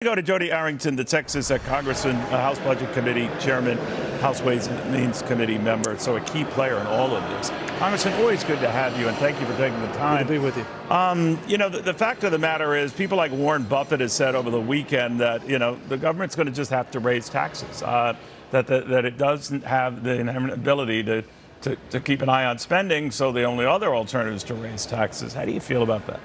Go to Jodey Arrington, the Texas Congressman, House Budget Committee Chairman, House Ways and Means Committee member, so a key player in all of this. Congressman, always good to have you, and thank you for taking the time. Good to be with you. You know, the fact of the matter is, people like Warren Buffett has said over the weekend that, you know, the government's going to just have to raise taxes, that it doesn't have the inherent ability to keep an eye on spending, so the only other alternative is to raise taxes. How do you feel about that?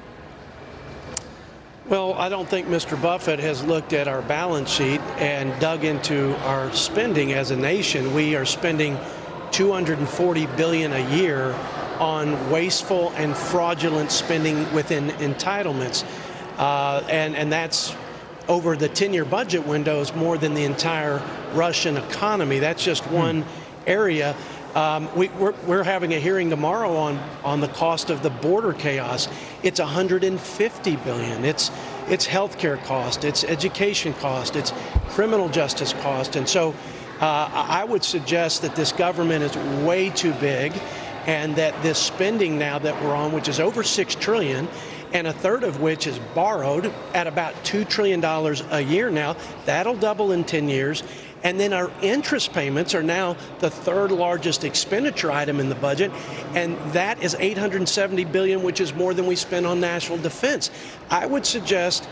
Well, I don't think Mr. Buffett has looked at our balance sheet and dug into our spending as a nation. We are spending $240 billion a year on wasteful and fraudulent spending within entitlements. And that's over the 10-year budget windows more than the entire Russian economy. That's just one area. We're having a hearing tomorrow on the cost of the border chaos. It's $150 billion. It's healthcare cost, it's education cost, it's criminal justice cost. And so I would suggest that this government is way too big, and that this spending now that we're on, which is over $6 trillion, and a third of which is borrowed at about $2 trillion a year now, that'll double in 10 years. And then our interest payments are now the third largest expenditure item in the budget, and that is $870 billion, which is more than we spend on national defense. I would suggest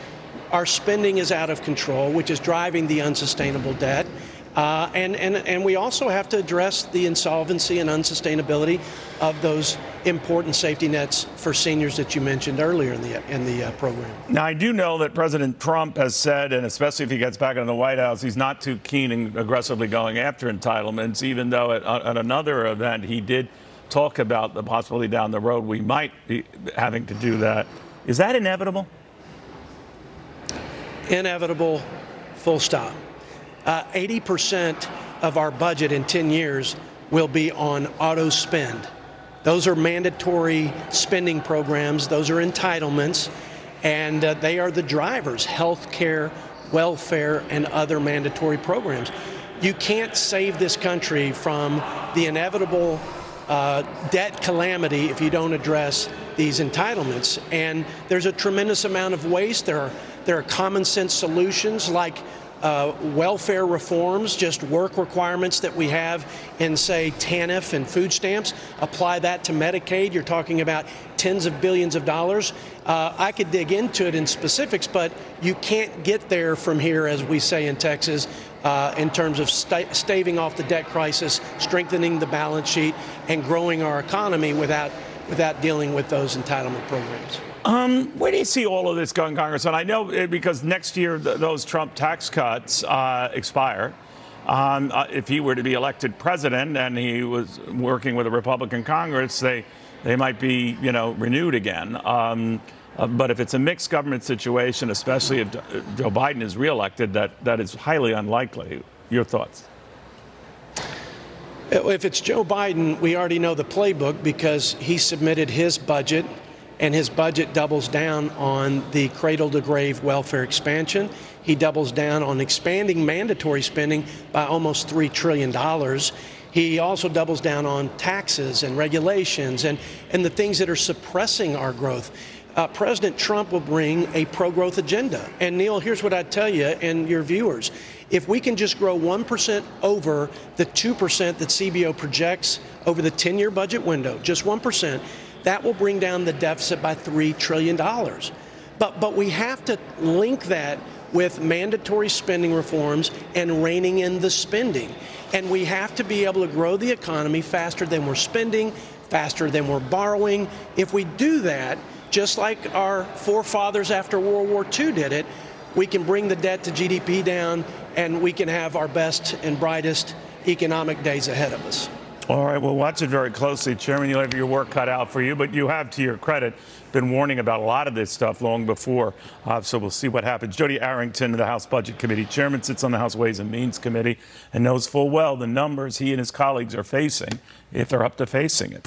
our spending is out of control, which is driving the unsustainable debt. And we also have to address the insolvency and unsustainability of those important safety nets for seniors that you mentioned earlier in the program. Now, I do know that President Trump has said, and especially if he gets back into the White House, he's not too keen and aggressively going after entitlements, even though at another event he did talk about the possibility down the road we might be having to do that. Is that inevitable? Inevitable, full stop. 80% of our budget in 10 years will be on auto spend. Those are mandatory spending programs. Those are entitlements, and they are the drivers: health care, welfare, and other mandatory programs. You can't save this country from the inevitable debt calamity if you don't address these entitlements. And there's a tremendous amount of waste. There are common sense solutions like welfare reforms, just work requirements that we have in, say, TANF and food stamps. Apply that to Medicaid. You're talking about tens of billions of dollars. I could dig into it in specifics, but you can't get there from here, as we say in Texas, in terms of staving off the debt crisis, strengthening the balance sheet, and growing our economy without dealing with those entitlement programs. Where do you see all of this going, Congressman? I know because next year those Trump tax cuts expire. If he were to be elected president and he was working with a Republican Congress, they might be, you know, renewed again. But if it's a mixed government situation, especially if Joe Biden is reelected, that is highly unlikely. Your thoughts? If it's Joe Biden, we already know the playbook because he submitted his budget, and his budget doubles down on the cradle-to-grave welfare expansion. He doubles down on expanding mandatory spending by almost $3 trillion. He also doubles down on taxes and regulations and the things that are suppressing our growth. President Trump will bring a pro-growth agenda. And, Neil, here's what I'd tell you and your viewers. If we can just grow 1% over the 2% that CBO projects over the 10-year budget window, just 1%, that will bring down the deficit by $3 trillion. But we have to link that with mandatory spending reforms and reining in the spending. And we have to be able to grow the economy faster than we're spending, faster than we're borrowing. If we do that, just like our forefathers after World War II did it, we can bring the debt to GDP down, and we can have our best and brightest economic days ahead of us. All right, well, watch it very closely, Chairman. You'll have your work cut out for you, but you have, to your credit, been warning about a lot of this stuff long before, so we'll see what happens. Jodey Arrington, the House Budget Committee Chairman, sits on the House Ways and Means Committee and knows full well the numbers he and his colleagues are facing if they're up to facing it.